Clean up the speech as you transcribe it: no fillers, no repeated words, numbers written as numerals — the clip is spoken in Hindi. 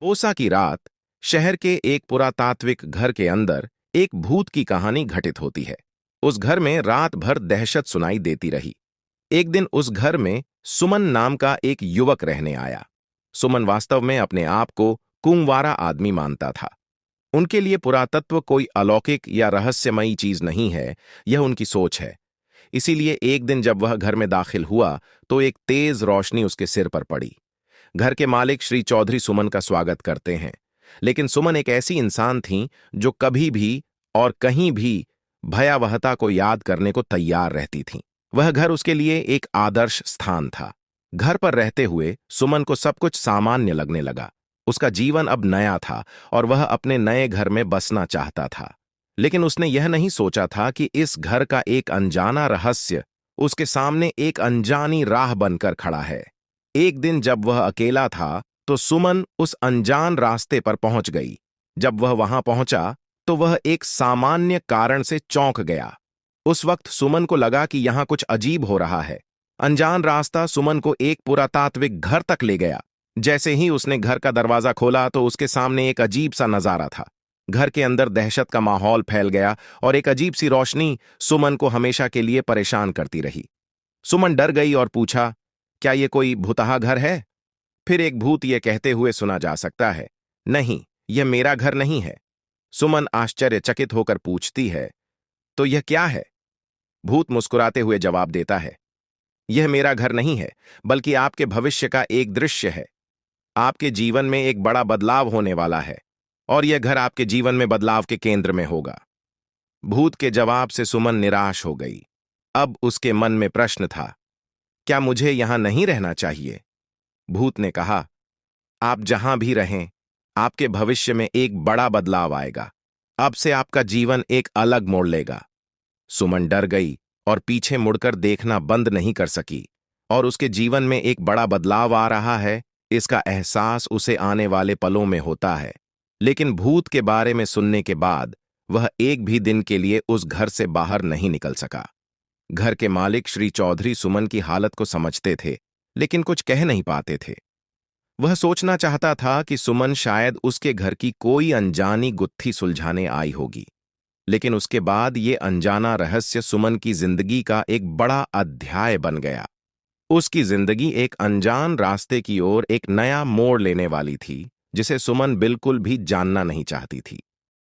ओसा की रात शहर के एक पुरातात्विक घर के अंदर एक भूत की कहानी घटित होती है। उस घर में रात भर दहशत सुनाई देती रही। एक दिन उस घर में सुमन नाम का एक युवक रहने आया। सुमन वास्तव में अपने आप को कुंवारा आदमी मानता था। उनके लिए पुरातत्व कोई अलौकिक या रहस्यमयी चीज नहीं है, यह उनकी सोच है। इसीलिए एक दिन जब वह घर में दाखिल हुआ तो एक तेज रोशनी उसके सिर पर पड़ी। घर के मालिक श्री चौधरी सुमन का स्वागत करते हैं, लेकिन सुमन एक ऐसी इंसान थीं जो कभी भी और कहीं भी भयावहता को याद करने को तैयार रहती थीं। वह घर उसके लिए एक आदर्श स्थान था। घर पर रहते हुए सुमन को सब कुछ सामान्य लगने लगा। उसका जीवन अब नया था और वह अपने नए घर में बसना चाहता था। लेकिन उसने यह नहीं सोचा था कि इस घर का एक अनजाना रहस्य उसके सामने एक अनजानी राह बनकर खड़ा है। एक दिन जब वह अकेला था तो सुमन उस अनजान रास्ते पर पहुंच गई। जब वह वहां पहुंचा तो वह एक सामान्य कारण से चौंक गया। उस वक्त सुमन को लगा कि यहां कुछ अजीब हो रहा है। अनजान रास्ता सुमन को एक पुरातात्विक घर तक ले गया। जैसे ही उसने घर का दरवाजा खोला तो उसके सामने एक अजीब सा नजारा था। घर के अंदर दहशत का माहौल फैल गया और एक अजीब सी रोशनी सुमन को हमेशा के लिए परेशान करती रही। सुमन डर गई और पूछा, क्या ये कोई भुतहा घर है? फिर एक भूत ये कहते हुए सुना जा सकता है, नहीं, यह मेरा घर नहीं है। सुमन आश्चर्यचकित होकर पूछती है, तो यह क्या है? भूत मुस्कुराते हुए जवाब देता है, यह मेरा घर नहीं है, बल्कि आपके भविष्य का एक दृश्य है। आपके जीवन में एक बड़ा बदलाव होने वाला है और यह घर आपके जीवन में बदलाव के केंद्र में होगा। भूत के जवाब से सुमन निराश हो गई। अब उसके मन में प्रश्न था, क्या मुझे यहां नहीं रहना चाहिए? भूत ने कहा, आप जहां भी रहें, आपके भविष्य में एक बड़ा बदलाव आएगा। अब से आपका जीवन एक अलग मोड़ लेगा। सुमन डर गई और पीछे मुड़कर देखना बंद नहीं कर सकी। और उसके जीवन में एक बड़ा बदलाव आ रहा है, इसका एहसास उसे आने वाले पलों में होता है। लेकिन भूत के बारे में सुनने के बाद वह एक भी दिन के लिए उस घर से बाहर नहीं निकल सका। घर के मालिक श्री चौधरी सुमन की हालत को समझते थे, लेकिन कुछ कह नहीं पाते थे। वह सोचना चाहता था कि सुमन शायद उसके घर की कोई अनजानी गुत्थी सुलझाने आई होगी। लेकिन उसके बाद ये अनजाना रहस्य सुमन की जिंदगी का एक बड़ा अध्याय बन गया। उसकी जिंदगी एक अनजान रास्ते की ओर एक नया मोड़ लेने वाली थी, जिसे सुमन बिल्कुल भी जानना नहीं चाहती थी।